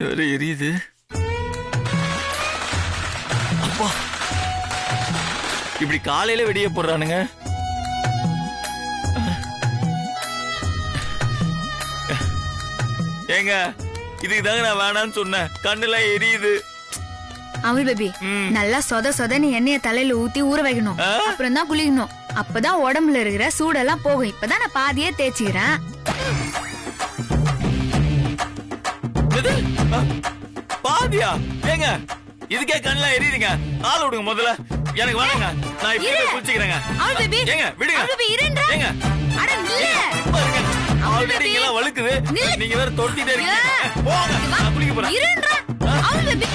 எரியுது. அப்பா, இப்படி காலையில வெடிய போடுறானுங்க. ஏங்க, இதுக்கு தாங்க நான் வேணான்னு சொன்னேன். கண்ணுலாம் எரியுது. அமுல் பேபி, நல்லா சொத சொதன்னு எண்ணெய தலையில ஊத்தி ஊற வைக்கணும். அப்புறம் தான் குளிக்கணும். அப்பதான் உடம்புல இருக்கிற சூடெல்லாம் போகும். இப்பதான் நான் பாதியே தேய்ச்சிக்கிறேன். பாதியா? ஏங்க, இதுக்கே கண்ணுலாம் எரியுதுங்க. ஆள விடுங்க முதல்ல. எனக்கு வேணாங்க. நான் இப்ப குளிச்சுக்கிறேங்க. அமுல் பேபி, ஏங்க விடுங்க. அமுல் பேபி இருங்க. ஏங்க, அட நில்லு. ஆல்ரெடி இங்கலாம் வழுக்குது. நீங்க வேற தொட்டிட்டே இருக்கீங்க. போங்க, நான் குளிக்க போறேன். இருங்க. அமுல் பேபி,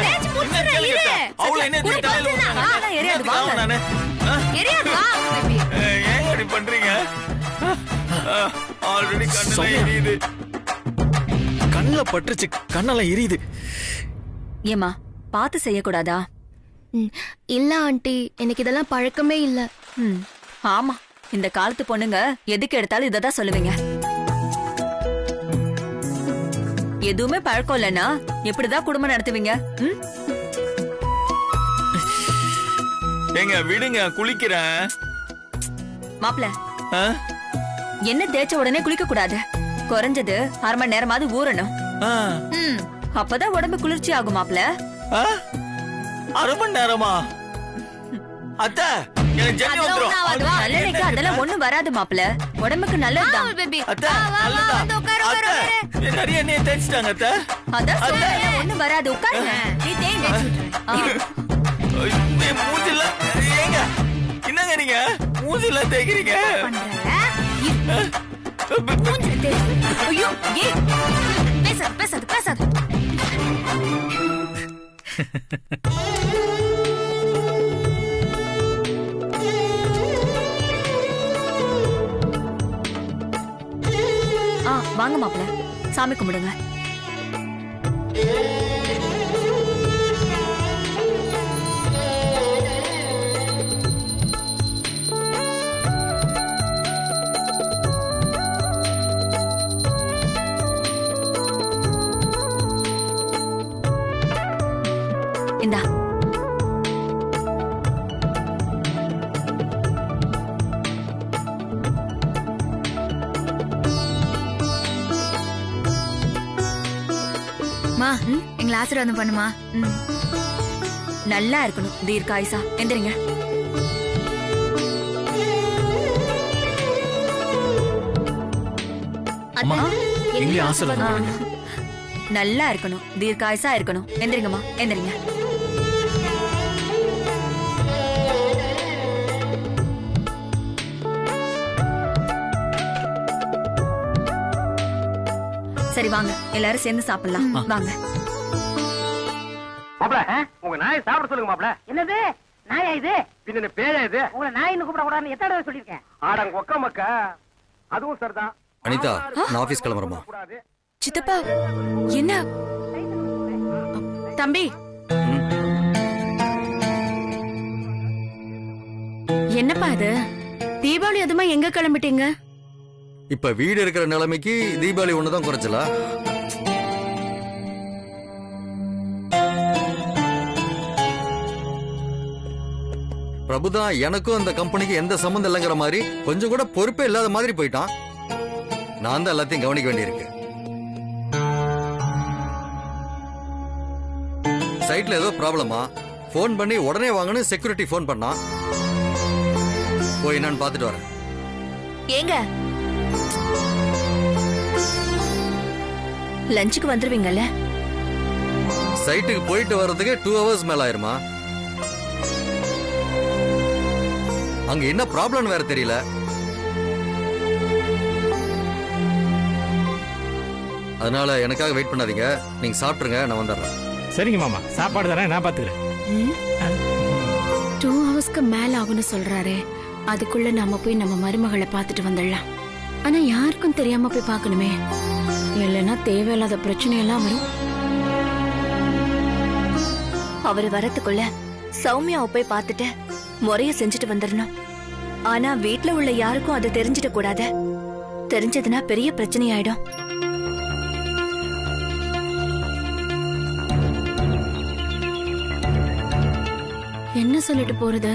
பேச்சு முடிச்சுறேன். இரு. அவள என்ன தலையில வாங்க, எரியாது வாங்க. நானே எரியாது வா அமுல் பேபி. ஏங்க இப்படி பண்றீங்க? ஆல்ரெடி கண்ணுலாம் எரியுது. கண்ணுல பட்டுச்சு, கண்ணெல்லாம் எரியுது. ஏமா பார்த்து செய்யக்கூடாதா? இல்ல ஆண்டி, எனக்கு இதெல்லாம் பழக்கமே இல்ல. ஆமா, இந்த காலத்து பொண்ணுங்க எதுக்கு எடுத்தாலும் இததான் சொல்லுவீங்க. எதுவுமே பழக்கம் இல்லைன்னா எப்படிதான் குடும்பம் நடத்துவீங்க? ஏங்க விடுங்க, குளிக்கிறேன். மாப்ள, என்ன தேய்ச்ச உடனே குளிக்க கூடாது. குறைஞ்சது அரை மணி நேரமாவது ஊறணும். அப்பதான் உடம்பு குளிர்ச்சி ஆகும் மாப்ள. அரை மணி நேரமா? அத்தை, எனக்கு ஜன்னி வந்துரும். நல்லெண்ணெய்க்கு அதெல்லாம் ஒண்ணும் வராது மாப்ள. உடம்புக்கு நல்லதுதான். அத்தை, நல்லதா? அத்தை, நிறைய எண்ணெயை தேய்ச்சிட்டாங்க அத்தை. அதான் சொல்றேன், ஒண்ணும் வராது. உட்காருங்க. நீ தேய் மூஞ்சில ஏங்க, என்னங்க நீங்க மூஞ்சில தேய்க்கிறீங்க? ஐயோ, ஏய் பேசாத பேசாத பேசாத. வாங்க மாப்பிள்ள, சாமி கும்பிடுங்க. இந்தா. மா, எங்களை ஆசீர்வாதம் பண்ணுமா. நல்லா இருக்கணும், தீர்க்காயுசா. எந்திரிங்க. நல்லா இருக்கணும், தீர்க்காயுசா இருக்கணும். எந்திரிங்கம்மா, எந்திரிங்க. சரி வாங்க, எல்லாரும் சேர்ந்து சாப்பிடலாம். வாங்க மாப்ள, உங்க நாயை சாப்பிட சொல்லுங்க மாப்ள. என்னது நாயா இது? பின்ன பேயா இது? உங்களை நாயின்னு கூப்பிட கூடாதுன்னு எத்தனை தடவை சொல்லிருக்கேன்? ஆடங்க ஒக்க மக்கா. அதுவும் சரிதான். அனிதா, நான் ஆபீஸ் கிளம்புறேமா. சித்தப்பா, என்ன தம்பி? என்னப்பா இது? தீபாவளி அதுமா எங்க கிளம்பிட்டீங்க? இப்ப வீடு இருக்கிற நிலைமைக்கு தீபாவளி ஒண்ணுதான் குறைச்சலா? பிரபுதான் எனக்கும் அந்த கம்பெனிக்கு எந்த சம்பந்தம் இல்லைங்கிற மாதிரி கொஞ்சம் கூட பொறுப்பே இல்லாத மாதிரி போயிட்டான். நான் தான் எல்லாத்தையும் கவனிக்க வேண்டியிருக்கு. சைட்ல ஏதோ ப்ராப்ளமா? போன் பண்ணி உடனே வாங்கன்னு செக்யூரிட்டி போன் பண்ணா. போய் நான் பாத்துட்டு வரேன். ஏங்க, லஞ்சுக்கு வந்துருவீங்கல்ல? சைட்டுக்கு போயிட்டு வர்றதுக்கு 2 hours மேல ஆயிருமா? அங்க என்ன ப்ராப்ளம் வேற தெரியல. அதனால எனக்காக வெயிட் பண்ணாதீங்க. நீங்க சாப்பிட்டுருங்க, நான் வந்துடுறேன். சரிங்க மாமா, சாப்பாடு தரேன், நான் பாத்துக்கிறேன். 2 ஹவர்ஸ்க்கு மேல ஆகும்னு சொல்றாரே, அதுக்குள்ள நாம போய் நம்ம மருமகளை பார்த்துட்டு வந்துடலாம். ஆனா யாருக்கும் தெரியாம போய் பார்க்கணுமே, இல்லைன்னா தேவையில்லாத பிரச்சனை எல்லாம் வரும். அவரு வரத்துக்குள்ள சௌமியாவை போய் பார்த்துட்டு முறைய செஞ்சுட்டு வந்துடணும். ஆனா வீட்ல உள்ள யாருக்கும் அது தெரிஞ்சிட கூடாது. தெரிஞ்சதுன்னா பெரிய பிரச்சனை ஆயிடும். சொல்லிட்டு போறது?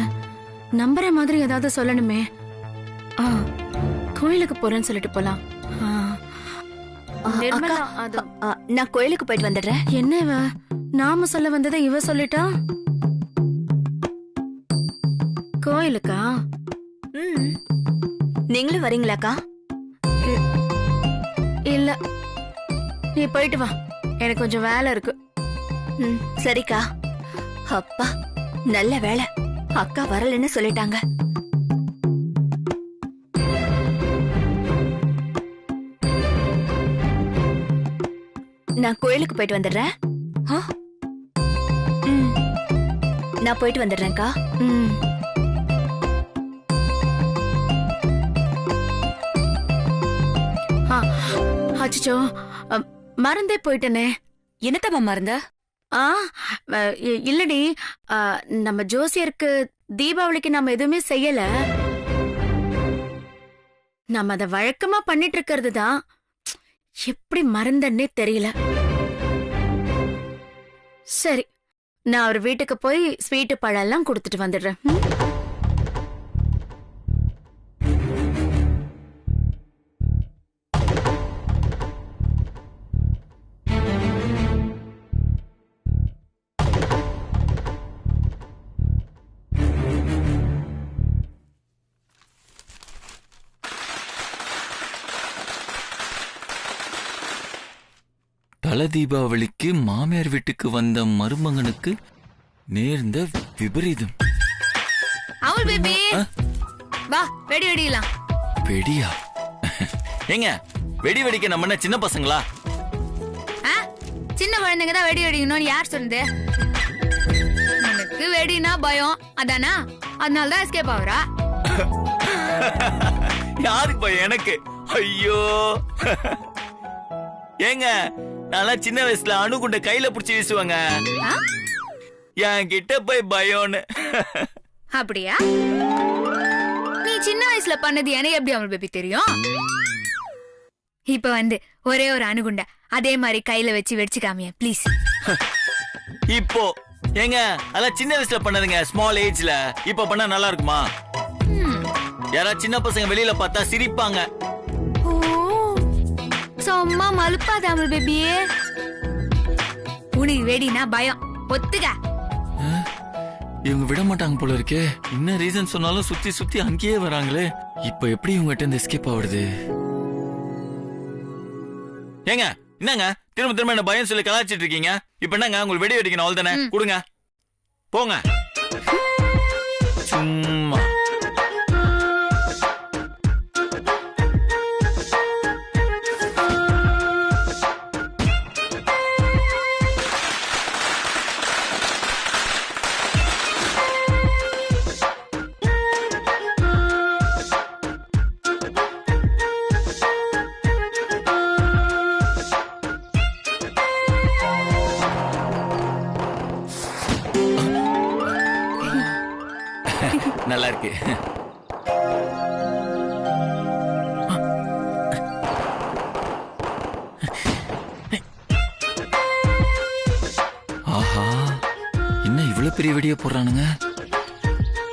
நம்புற மாதிரி ஏதாவது சொல்லணுமே. ஆ, கோயிலுக்கு போறேன்னு சொல்லிட்டு போலாம். ஆ. நிர்மலா, அது நான் கோயிலுக்கு போயிட்டு வந்துடுறேன். என்ன இவ நாம சொல்ல வந்ததை இவ சொல்லிட்டா? கோயிலுக்கா? நீங்களும் வரீங்களாக்கா? இல்ல, நீ போயிட்டு வா, எனக்கு கொஞ்சம் வேலை இருக்கு. சரிக்கா. அப்பா, நல்ல வேலை, அக்கா வரலன்னு சொல்லிட்டாங்க. நான் கோயிலுக்கு போயிட்டு வந்துடுறேன். ஆ? நான் போயிட்டு வந்துடுறேன்க்கா. அச்சோ, மறந்தே போயிட்டனே. என்னத்தம்மா மறந்த? இல்லடி, நம்ம ஜோசியருக்கு தீபாவளிக்கு நம்ம எதுவுமே செய்யல. நம்ம அத வழக்கமா பண்ணிட்டு இருக்கிறது தான். எப்படி மறந்தன்னே தெரியல. சரி, நான் அவர் வீட்டுக்கு போய் ஸ்வீட்டு பழம் எல்லாம் கொடுத்துட்டு வந்துடுறேன். தல தீபாவளிக்கு மாமியார் வீட்டுக்கு வந்த மருமகனுக்கு நேர்ந்த விபரீதம். அவள் பேபி, வா வெடி வெடிலாம். வெடியா? ஏங்க, வெடி வெடிக்க நம்ம என்ன சின்ன பசங்களா? சின்ன குழந்தைங்க தான் வெடி வெடிக்கணும்னு யார் சொல்லுது? எனக்கு வெடினா பயம், அதானா? அதனாலதான் எஸ்கேப் ஆகுறா. யாருக்கு பயம்? எனக்கு. ஐயோ ஏங்க, நான் சின்ன வயசுல அணுகுண்ட கையில புடிச்சு வீசுவாங்க. என் கிட்ட போய் பயம்னு. அப்படியா? நீ சின்ன வயசுல பண்ணது எனக்கு எப்படி அவள் பேபி தெரியும்? இப்ப வந்து ஒரே ஒரு அணுகுண்ட அதே மாதிரி கையில வச்சு வெடிச்சு காமிய ப்ளீஸ். இப்போ ஏங்க, அதெல்லாம் சின்ன வயசுல பண்ணதுங்க, ஸ்மால் ஏஜ்ல. இப்ப பண்ணா நல்லா இருக்குமா? யாராவது சின்ன பசங்க வெளியில பார்த்தா சிரிப்பாங்க. சும்மா மலுப்பாத அவள் பேபியே. உனக்கு வெடினா பயம், ஒத்துக்க. இவங்க விட மாட்டாங்க போல இருக்கே. என்ன ரீசன் சொன்னாலும் சுத்தி சுத்தி அங்கேயே வராங்களே. இப்ப எப்படி இவங்ககிட்ட இருந்து எஸ்கேப் ஆகுறது? ஏங்க, என்னங்க திரும்ப திரும்ப என்ன பயம் சொல்லி கலாச்சிட்டு இருக்கீங்க? இப்ப என்னங்க, உங்களுக்கு வெடி வெடிக்கணும், அவள் தானே? கொடுங்க, போங்க. சும்மா நல்லா இருக்கு. ஆஹா, என்ன இவ்வளவு பெரிய வெடிய போடுறானுங்க?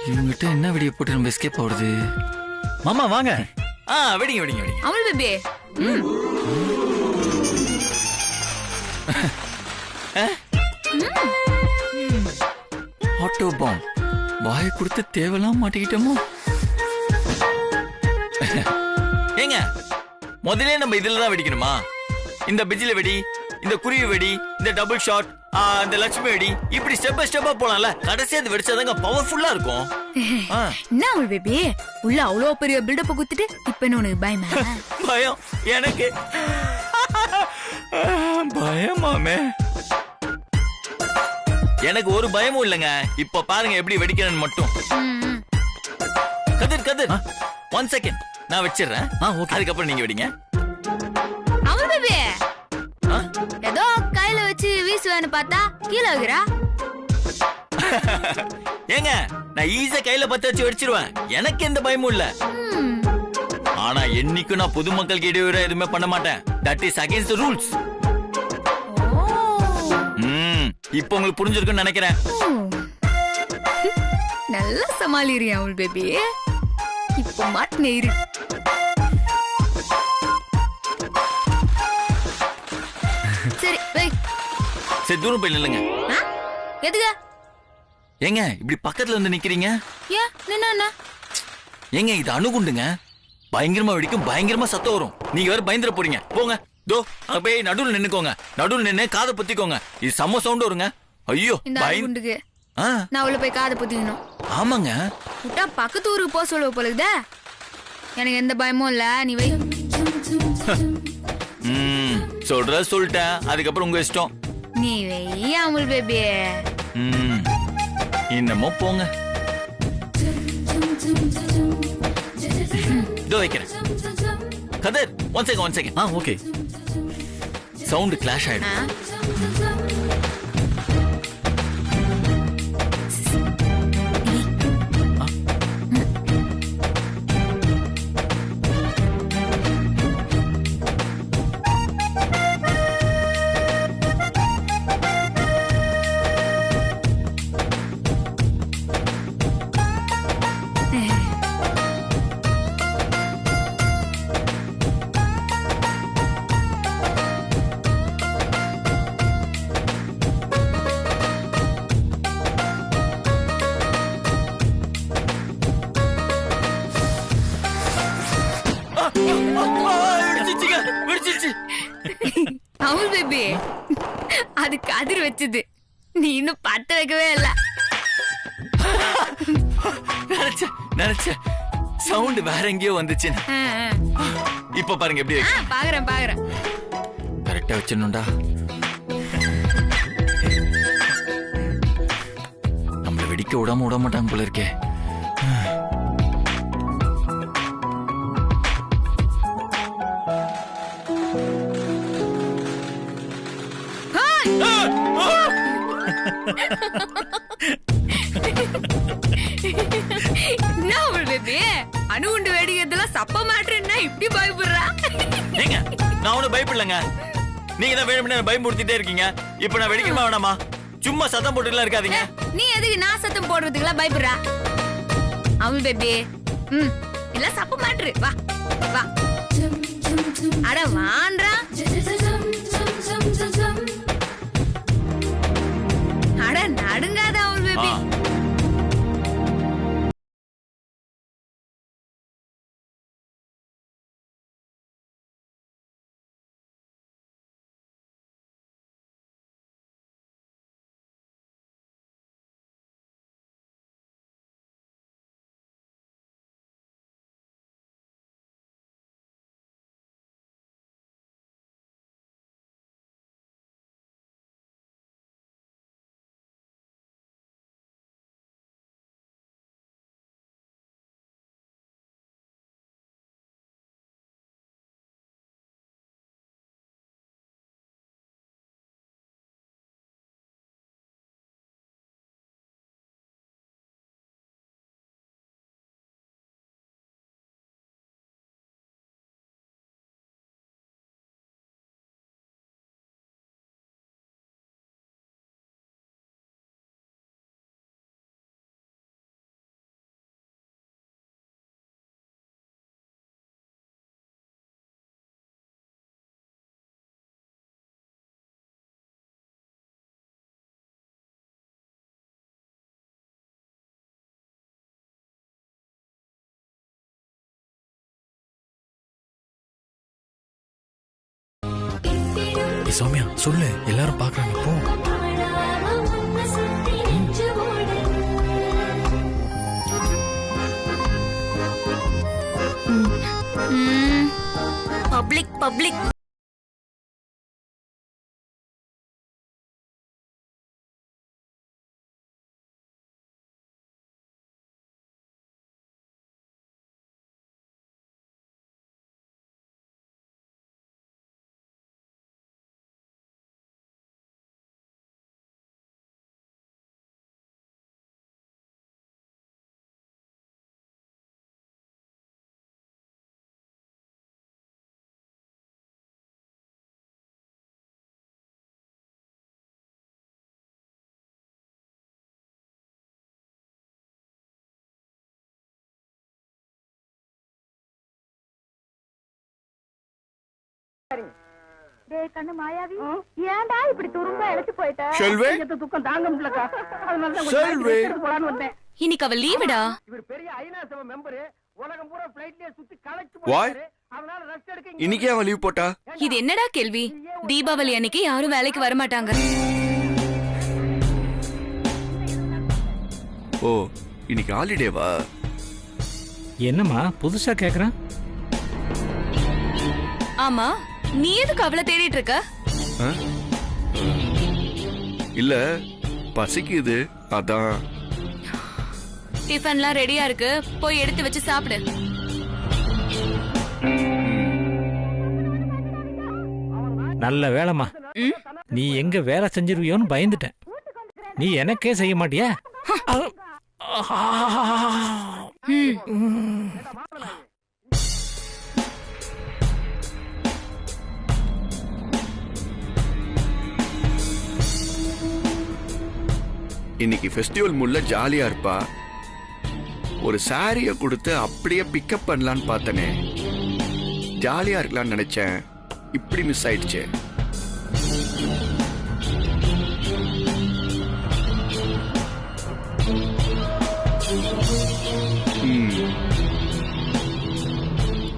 இவங்கிட்ட என்ன வெடிய போட்டு நம்ம எஸ்கேப் ஆகுறது? மாமா வாங்க. வெடிங்க வெடிங்க வெடிங்க. அவள் பேபி, ஆட்டோ பாம். வாயை கொடுத்து தேவலாம் மாட்டிக்கிட்டோமோ? ஏங்க, முதல்ல நம்ம இதுலதான் வெடிக்கணுமா? இந்த பிஜில வெடி, இந்த குருவி வெடி, இந்த டபுள் ஷாட், இந்த லட்சுமி வெடி, இப்படி ஸ்டெப் பை ஸ்டெப்பா போலாம்ல. கடைசியா அது வெடிச்சாதாங்க பவர்ஃபுல்லா இருக்கும். என்ன அவள் பேபி, உள்ள அவ்வளவு பெரிய பில்டப் குத்துட்டு இப்ப என்ன உனக்கு பயமா? பயம் எனக்கு. பயமாமே? எனக்கு ஒரு பயமும் இல்லங்க. இப்ப பாருங்க எப்படி வெடிக்கிறேன்னு மட்டும். கதிர் கதிர், 1 செகண்ட், நான் வச்சிடுறேன். அதுக்கப்புறம் நீங்க வெடிங்க. அவள் பேபி, ஏதோ கையில வச்சு வீசுவேன்னு பார்த்தா கீழே வைக்கிறா. ஏங்க, நான் ஈஸியா கையில பத்த வச்சு வெடிச்சிருவேன். எனக்கு எந்த பயமும் இல்ல. ஆனா என்னைக்கும் நான் பொதுமக்களுக்கு இடையூறு எதுவுமே பண்ண மாட்டேன். That is against the rules. இப்போ உங்களுக்கு புரிஞ்சிருக்குன்னு நினைக்கிறேன். நல்லா சமாளிறியா அமுல் பேபி? இப்ப மாட்டின இரு. சரி வை. சரி தூரம் போய் நில்லுங்க. ஆ? எதுக்கு? ஏங்க இப்படி பக்கத்துல வந்து நிக்கிறீங்க? ஏன் நின்னா? ஏங்க இது அணுகுண்டுங்க. பயங்கரமா வெடிக்கும், பயங்கரமா சத்தம் வரும். நீங்க வேற பயந்துட போறீங்க. போங்க. தோ அங்க போய் நடுவுல நின்னுக்கோங்க. நடுவுல நின்னு காதை பொத்திக்கோங்க. இது செம்ம சவுண்ட் வருங்க. ஐயோ இந்த அணுகுண்டுக்கு ஆ நான் உள்ள போய் காதை பொத்திக்கணும். ஆமாங்க. விட்டா பக்கத்து ஊருக்கு போக சொல்லுவ போலுதே. எனக்கு எந்த பயமும் இல்ல, நீ வை. சொல்லிட்டேன். அதுக்கப்புறம் உங்க இஷ்டம். நீ வை அமுல் பேபி. என்னமோ போங்க. இதோ வைக்கிறேன். கதர் one second. Okay. Sound clash ஆயிடும். அமுல் பேபி, அது கதிர் வச்சது. நீ இன்னும் பத்த வைக்கவே இல்ல. நினைச்ச சவுண்ட் வேற எங்கேயோ வந்துச்சு. இப்ப பாருங்க எப்படி இருக்கு. பாக்குறேன். கரெக்டா வச்சிடணும்டா. நம்மள வெடிக்க விட மாட்டாங்க போல இருக்கே. என்ன அமுல் பேபி, அணுகுண்டு வெடிக்கிறதுலாம் சப்ப மாட்டேன்னா இப்படி பயப்படுறா? ஏங்க நான் ஒன்னும் பயப்படலங்க. நீங்க தான் வேணும்னு பயமுறுத்திட்டே இருக்கீங்க. இப்ப நான் வெடிக்கணுமா வேணாமா? சும்மா சத்தம் போட்டுலாம் இருக்காதீங்க. நீ எதுக்கு நான் சத்தம் போடுறதுக்குலாம் பயப்படுறா? அமுல் பேபி, இல்ல சப்ப மாட்டுரு. வா வா. அட வான்றா. அட நடுங்காத அமுல் பேபி. சௌமியா சொல்லு, எல்லாரும் பாக்குறாங்க. போ. பப்ளிக் டேய் கண்ணு மாயாவி ஏன்டா இப்படி துரும்பா இழைச்சு போயிட்ட செல்வி துக்கம் தாங்க முடியலக்கா அதனால தான் செல்வி போலான்னு வந்தேன். இன்னைக்கு அவ லீவுடா. இவர் பெரிய ஐநா சபை மெம்பர், உலகம் பூரா ஃளைட்லயே சுத்தி கலெக்ட் Why? பண்ணாரு. அதனால ரெஸ்ட் எடுக்க இன்னைக்கு அவன் லீவ் போட்டா? இது என்னடா கேள்வி? தீபாவளி அன்னைக்கு யாரும் வேலைக்கு வர மாட்டாங்க. ஓ இன்னைக்கு ஹாலிடேவா? என்னம்மா புதுசா கேக்குறேன்? ஆமா, நீ எதுக்கு அவளை தேடிட்டு இருக்க? இல்ல பசிக்குது அதான். டிஃபன்லாம் ரெடியா இருக்கு, போய் எடுத்து வச்சு சாப்பிடு. நல்ல வேலைம்மா. நீ எங்க வேலை செஞ்சிருவியோன்னு பயந்துட்டேன். நீ எனக்கே செய்ய மாட்டியா? இன்னைக்கு ஃபெஸ்டிவல் முல்ல ஜாலியா இருப்பா. ஒரு சாரிய கொடுத்து அப்படியே பிக்கப் பண்ணலான்னு பார்த்தனே, ஜாலியா இருக்கலாம்னு நினைச்சேன், இப்படி மிஸ் ஆயிடுச்சு.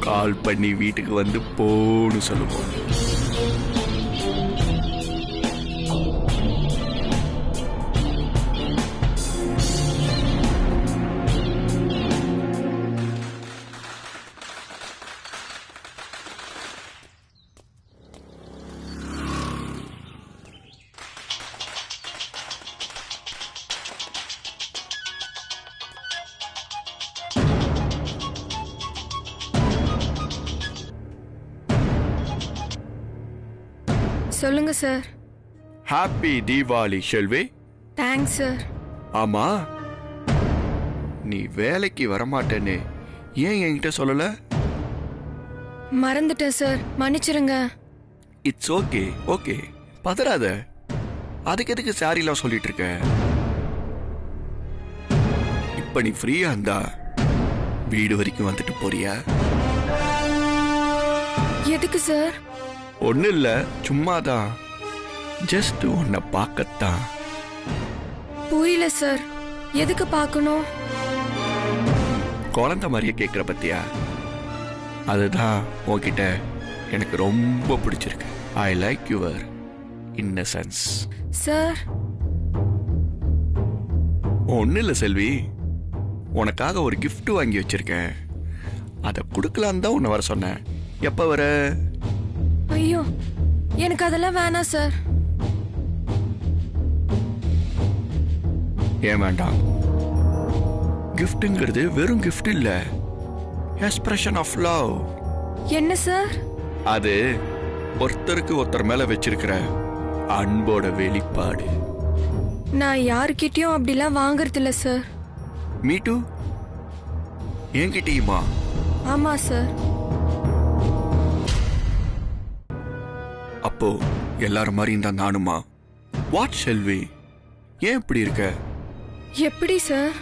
கால் பண்ணி வீட்டுக்கு வந்து போன்னு சொல்லுவோம். சொல்லுங்க sir. Happy Deepavali Selvi. Thanks sir. ஆமா, நீ வேலைக்கு வரமாட்டேன்னு ஏன் என்கிட்ட சொல்லல? மறந்துட்டேன் சார், மன்னிச்சிருங்க. இட்ஸ் ஓகே ஓகே, பதறாத. அதுக்கு எதுக்கு சாரிலாம் சொல்லிட்டு இருக்க? இப்ப நீ ஃப்ரீயா இருந்தா வீடு வரைக்கும் வந்துட்டு போறியா? எதுக்கு சார்? ஒண்ணு இல்ல, சும்மாதான். ஜஸ்ட் உன்னை பார்க்கத்தான். புரியல சார், எதுக்கு பார்க்கணும்? குழந்தை மாதிரியே கேட்கிற பத்தியா? அதுதான் உன்கிட்ட எனக்கு ரொம்ப பிடிச்சிருக்கு. I like your innocence. Sir ஒன்னும் இல்ல செல்வி, உனக்காக ஒரு gift வாங்கி வச்சிருக்கேன். அதை கொடுக்கலான்னு தான் உன்னை வர சொன்னேன். எப்ப வர? ஐயோ, எனக்கு அதெல்லாம் வேணாம் சார். ஏன் வேண்டாம்? கிஃப்ட்ங்கிறது வெறும் gift இல்ல, எக்ஸ்பிரஷன் ஆஃப் லவ். என்ன சார்? அது ஒருத்தருக்கு ஒருத்தர் மேல வச்சிருக்கிற அன்போட வெளிப்பாடு. நான் யாருக்கிட்டயும் அப்படிலாம் வாங்குறது இல்ல சார். Me two. என்கிட்டயுமா? ஆமா சார். அப்போ எல்லாரும் மாதிரியும் தான் நானுமா? வாட் செல்வி, ஏன் இப்படி இருக்க? எப்படி sir?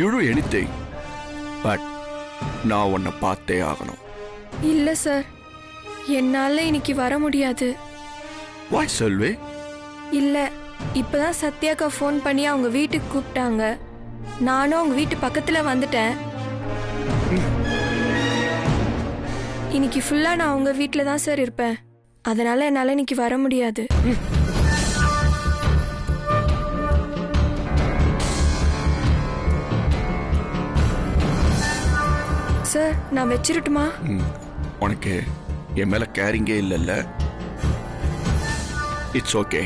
You to anything, but நான் உன்னை பார்த்தே ஆகணும். இல்ல சார், என்னால இன்னைக்கு வர முடியாது. வாட் செல்வி? இல்ல, இப்பதான் சத்யாக்கா ஃபோன் பண்ணி அவங்க வீட்டுக்கு கூப்பிட்டாங்க. நானும் அவங்க வீட்டு பக்கத்துல வந்துட்டேன். இன்னைக்கு ஃபுல்லா நான் உங்க வீட்டில தான் சார் இருப்பேன். அதனால என்னால இன்னைக்கு வர முடியாது. சார், நான் வச்சிரட்டுமா? உனக்கு என் மேல கேரிங்கே இல்லைல்ல? It's okay.